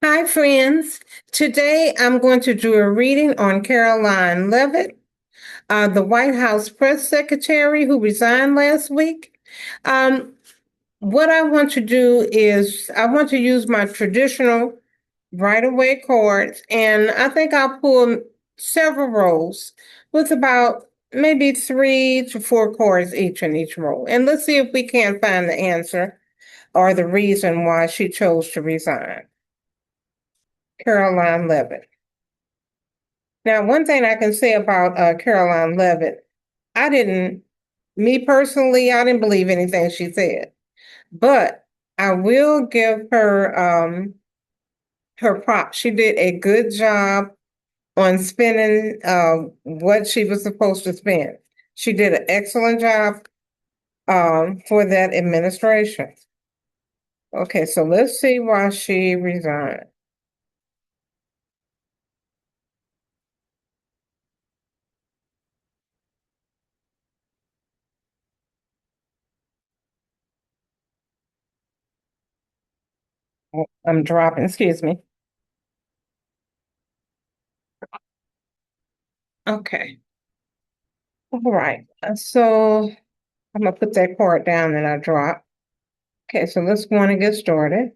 Hi, friends. Today I'm going to do a reading on Karoline Leavitt, the White House press secretary who resigned last week. Um, what I want to do is I want to use my traditional write-away cards, and I think I'll pull several rolls with about maybe 3 to 4 cards each in each roll. And let's see if we can find the answer or the reason why she chose to resign. Karoline Leavitt. Now, one thing I can say about Caroline Leavitt, I didn't, me personally, I didn't believe anything she said, but I will give her her props. She did a good job on spending what she was supposed to spend. She did an excellent job for that administration. Okay, so let's see why she resigned. Oh, I'm dropping, excuse me. Okay. All right. So I'm gonna put that card down that I dropped. Okay, so let's go on and get started.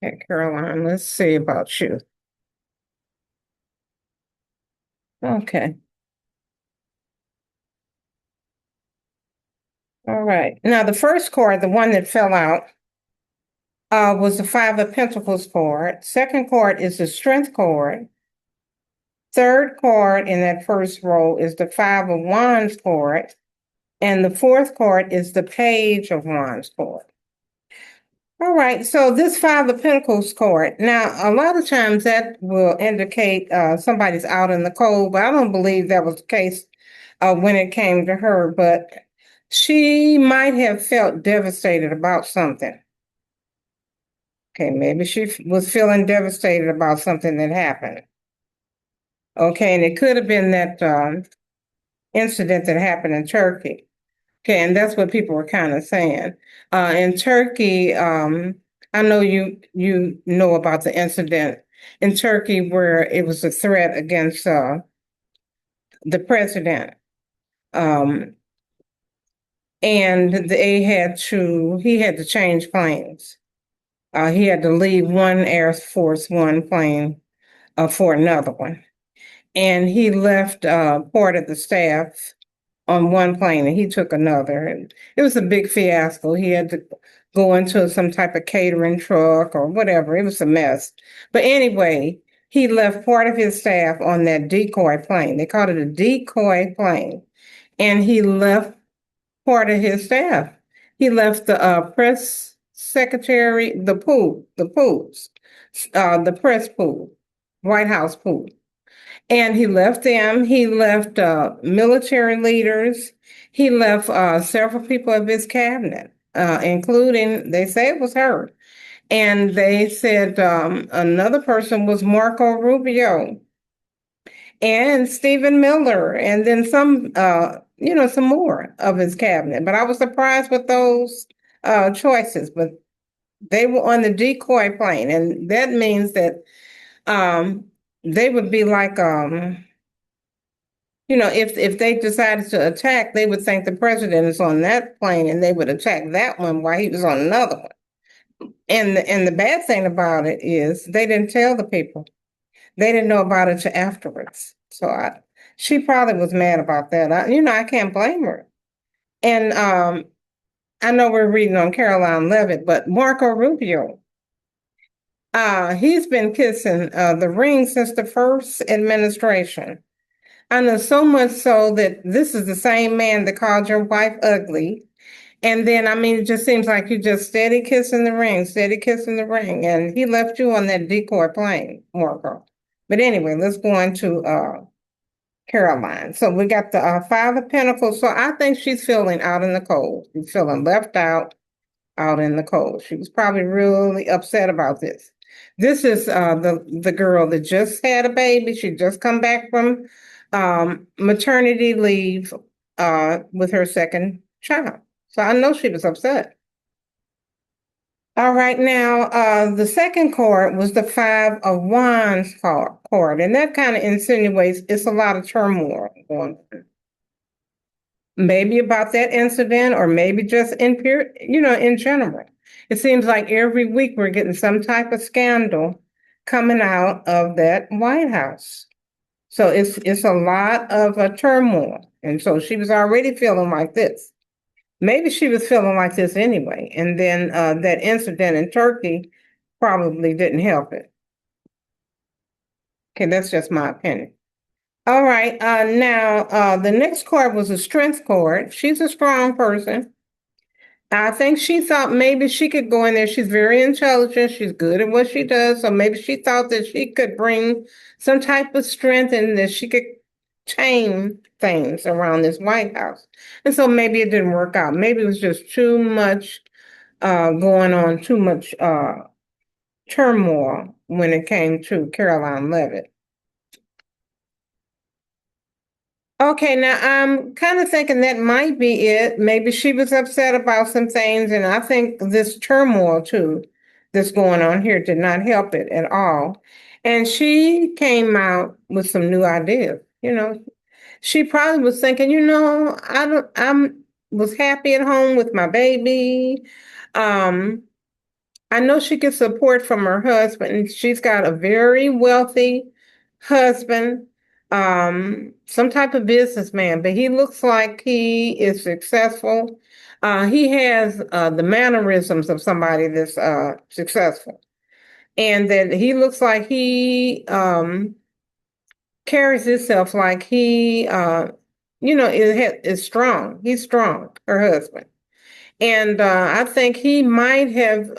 Okay, Caroline, let's see about you. Okay, all right. Now, the first card, the one that fell out, was the Five of Pentacles card. Second card is the Strength card. Third card in that first row is the Five of Wands card. And the fourth card is the Page of Wands card. All right, so this Five of Pentacles card. Now, a lot of times that will indicate somebody's out in the cold, but I don't believe that was the case when it came to her. But she might have felt devastated about something. Okay, maybe she was feeling devastated about something that happened. Okay, and it could have been that incident that happened in Turkey. Okay, and that's what people were kind of saying. In Turkey, I know you know about the incident in Turkey where it was a threat against the president, um, and he had to change planes. He had to leave one Air Force One plane for another one, and he left part of the staff on one plane and he took another. And it was a big fiasco. He had to go into some type of catering truck or whatever. It was a mess. But anyway, he left part of his staff on that decoy plane. They called it a decoy plane. And he left part of his staff. He left the press secretary, the pools, the press pool, White House pool. And he left them. He left military leaders. He left several people of his cabinet, including, they say it was her. And they said another person was Marco Rubio and Stephen Miller, and then some more of his cabinet. But I was surprised with those choices. But they were on the decoy plane, and that means that um, they would be like if they decided to attack, they would think the president is on that plane and they would attack that one while he was on another one. And the bad thing about it is they didn't tell the people. They didn't know about it till afterwards. She probably was mad about that. I can't blame her. And I know we're reading on Caroline Leavitt, but Marco Rubio, he's been kissing the ring since the first administration. I know so much so that this is the same man that called your wife ugly. And then, I mean, it just seems like you just steady kissing the ring, steady kissing the ring. And he left you on that decoy plane, Marco. But anyway, let's go on to Karoline. So we got the Five of Pentacles. So I think she's feeling out in the cold. She's feeling left out in the cold. She was probably really upset about this. This is the girl that just had a baby. She just come back from maternity leave with her second child. So I know she was upset. All right, now the second card was the Five of Wands card, and that kind of insinuates it's a lot of turmoil going on. Maybe about that incident, or maybe just in general. It seems like every week we're getting some type of scandal coming out of that White House. So it's a lot of turmoil, and so she was already feeling like this. Maybe she was feeling like this anyway, and then that incident in Turkey probably didn't help it. Okay, that's just my opinion. All right, now the next card was a strength card. She's a strong person. I think she thought maybe she could go in there. She's very intelligent. She's good at what she does. So maybe she thought that she could bring some type of strength and that she could tame things around this White House. And so maybe it didn't work out. Maybe it was just too much going on, too much turmoil when it came to Caroline Leavitt. Okay, now I'm kind of thinking that might be it. Maybe she was upset about some things, and I think this turmoil too that's going on here did not help it at all. And she came out with some new ideas. She probably was thinking, I'm was happy at home with my baby. Um, I know she gets support from her husband. She's got a very wealthy husband, some type of businessman, but he looks like he is successful. He has the mannerisms of somebody that's successful, and that he looks like he carries himself like he, is strong. He's strong, her husband. And I think he might have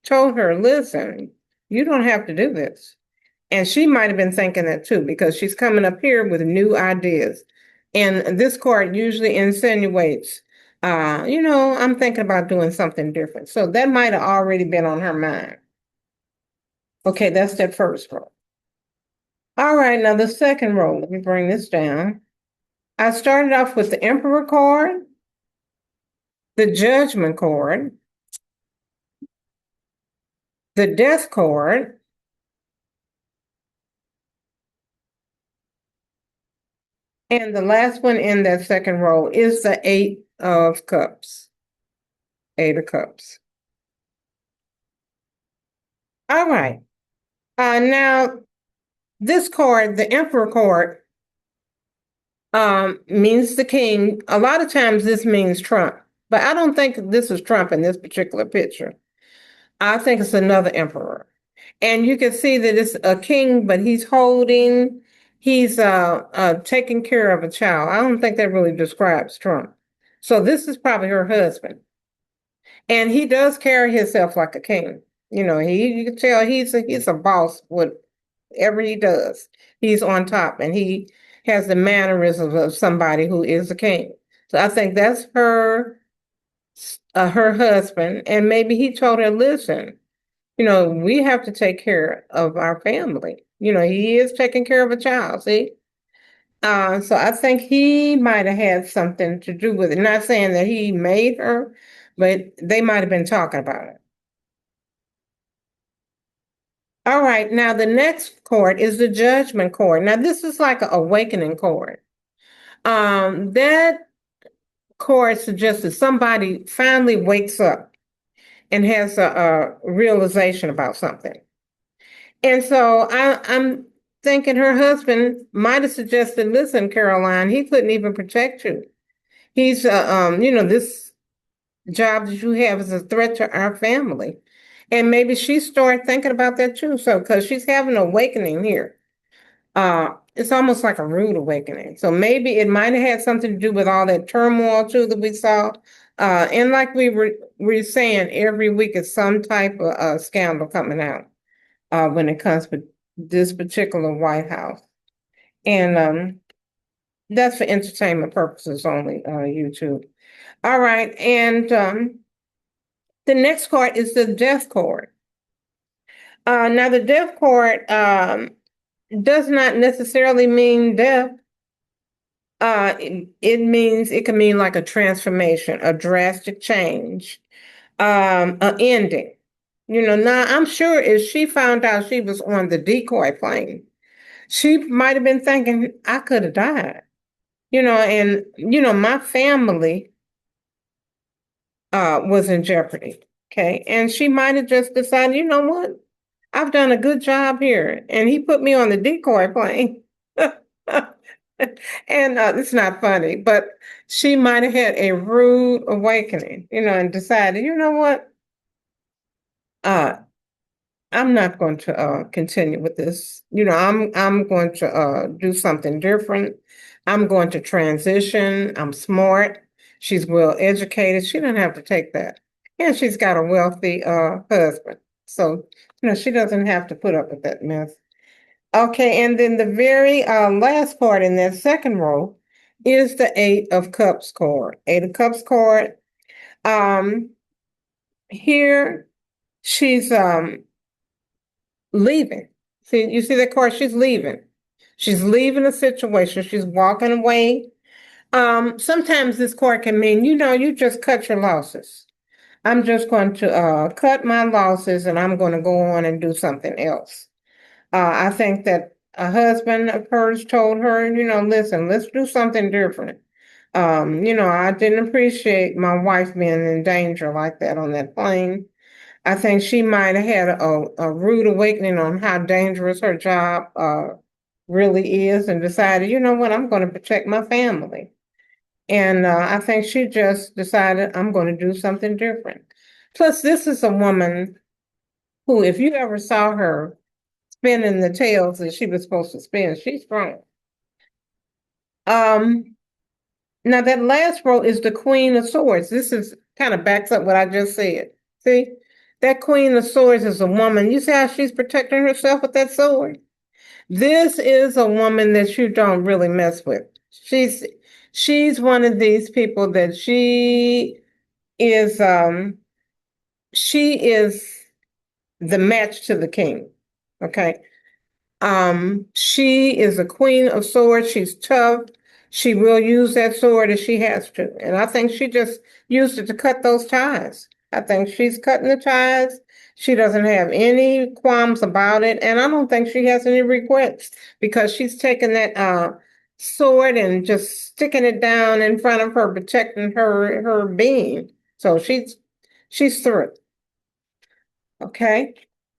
told her, listen, you don't have to do this. And she might have been thinking that too, because she's coming up here with new ideas. And this card usually insinuates, I'm thinking about doing something different. So that might have already been on her mind. Okay, that's that first row. All right, now the second row, let me bring this down. I started off with the Emperor card, the Judgment card, the Death card, and the last one in that second row is the Eight of Cups. Eight of Cups. All right. Now, this card, the Emperor card, means the king. A lot of times this means Trump, but I don't think this is Trump in this particular picture. I think it's another emperor. And you can see that it's a king, but he's taking care of a child. I don't think that really describes Trump. So this is probably her husband. And he does carry himself like a king. You can tell he's a boss, whatever he does. He's on top, and he has the mannerisms of somebody who is a king. So I think that's her husband, and maybe he told her, listen, we have to take care of our family. He is taking care of a child, see? So I think he might have had something to do with it. Not saying that he made her, but they might have been talking about it. All right, now the next chord is the Judgment chord. Now this is like an awakening chord. That chord suggests that somebody finally wakes up and has a realization about something. And so I'm thinking her husband might have suggested, listen, Caroline, he couldn't even protect you. He's, this job that you have is a threat to our family. And maybe she started thinking about that too. So, because she's having an awakening here. It's almost like a rude awakening. So maybe it might have had something to do with all that turmoil too that we saw. And like we were saying, every week is some type of scandal coming out when it comes to this particular White House. And that's for entertainment purposes only, YouTube. All right, and the next card is the death card. Now, the death card does not necessarily mean death. It means it can mean like a transformation, a drastic change, an ending. Now I'm sure if she found out she was on the decoy plane, she might have been thinking, I could have died. And my family was in jeopardy. Okay. And she might have just decided, you know what? I've done a good job here. And he put me on the decoy plane. And it's not funny, but she might have had a rude awakening, and decided, you know what? Uh, I'm not going to continue with this. I'm going to do something different. I'm going to transition. I'm smart. She's well educated. She doesn't have to take that. And she's got a wealthy husband. So, she doesn't have to put up with that mess. Okay, and then the very last card in that second row is the Eight of Cups card. Eight of Cups card. Um, Here she's leaving. See, you see that card? She's leaving. She's leaving a situation. She's walking away. Sometimes this card can mean, you just cut your losses. I'm just going to cut my losses and I'm going to go on and do something else. I think that a husband of hers told her, listen, let's do something different. I didn't appreciate my wife being in danger like that on that plane. I think she might have had a rude awakening on how dangerous her job really is and decided, you know what, I'm going to protect my family. And I think she just decided, I'm going to do something different. Plus, this is a woman who, if you ever saw her spinning the tails that she was supposed to spin, she's strong. Um, Now, that last row is the Queen of Swords. This is kind of backs up what I just said. See, that Queen of Swords is a woman. You see how she's protecting herself with that sword? This is a woman that you don't really mess with. She's one of these people that is she is the match to the king. Okay. She is a queen of swords. She's tough. She will use that sword if she has to. And I think she just used it to cut those ties. I think she's cutting the ties. She doesn't have any qualms about it. And I don't think she has any regrets because she's taken that sword and just sticking it down in front of her, protecting her being. So she's through it. Okay.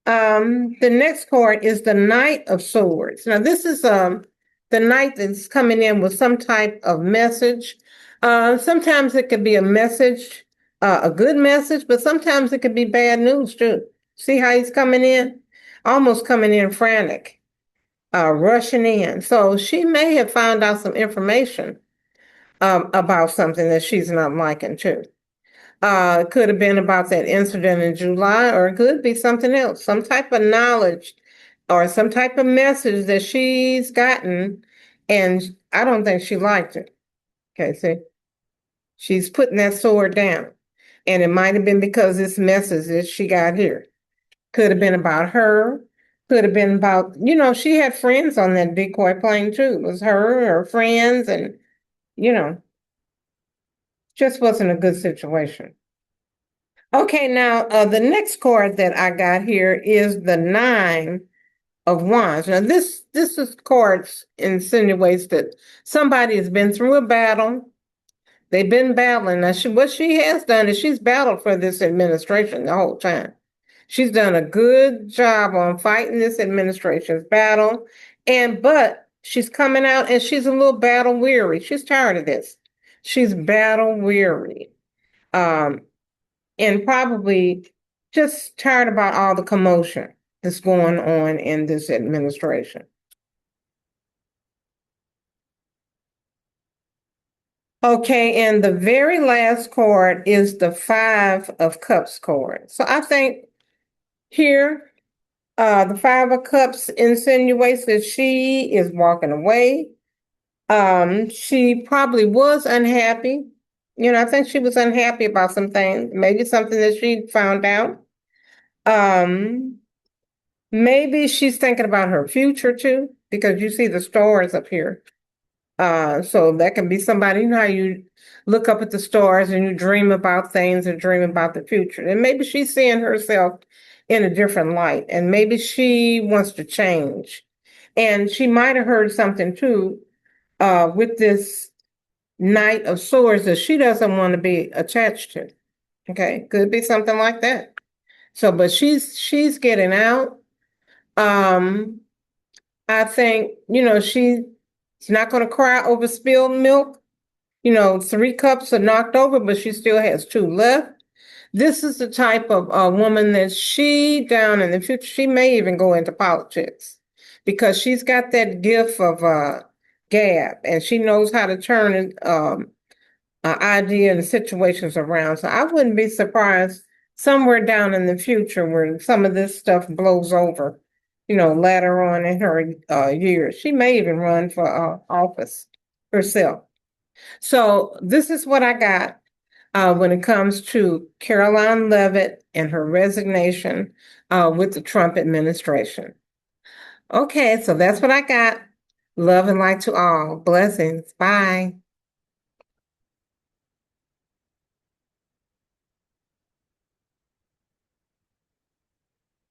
The next card is the Knight of Swords. Now, this is the knight that's coming in with some type of message. Sometimes it could be a message, a good message, but sometimes it could be bad news too. See how he's coming in? Almost coming in frantic, rushing in. So she may have found out some information about something that she's not liking too. It could have been about that incident in July, or it could be something else, some type of knowledge or some type of message that she's gotten, and I don't think she liked it. Okay, see, she's putting that sword down, and it might have been because this message that she got here could have been about her, could have been about, she had friends on that decoy plane too. It was her friends, and you know, just wasn't a good situation. Okay, now the next card that I got here is the Nine of Wands. Now this is cards insinuates that somebody has been through a battle. They've been battling. Now what she has done is she's battled for this administration the whole time. She's done a good job on fighting this administration's battle, but she's coming out and she's a little battle weary. She's tired of this. She's battle weary. Um, and probably just tired about all the commotion that's going on in this administration. Okay, and the very last card is the Five of Cups card. So I think here The Five of Cups insinuates that she is walking away. She probably was unhappy. I think she was unhappy about some things, maybe something that she found out. Um, Maybe she's thinking about her future too, because you see the stars up here. So that can be somebody, how you look up at the stars and you dream about things and dream about the future. And maybe she's seeing herself in a different light, and maybe she wants to change. And she might have heard something too, with this Knight of Swords that she doesn't want to be attached to. Okay, could be something like that. So, but she's getting out. Um, I think, she's not going to cry over spilled milk. 3 cups are knocked over, but she still has 2 left. This is the type of woman that she, down in the future, she may even go into politics because she's got that gift of gab, and she knows how to turn idea and situations around. So I wouldn't be surprised somewhere down in the future where some of this stuff blows over, later on in her years. She may even run for office herself. So this is what I got when it comes to Karoline Leavitt and her resignation with the Trump administration. Okay, so that's what I got. Love and light to all. Blessings. Bye.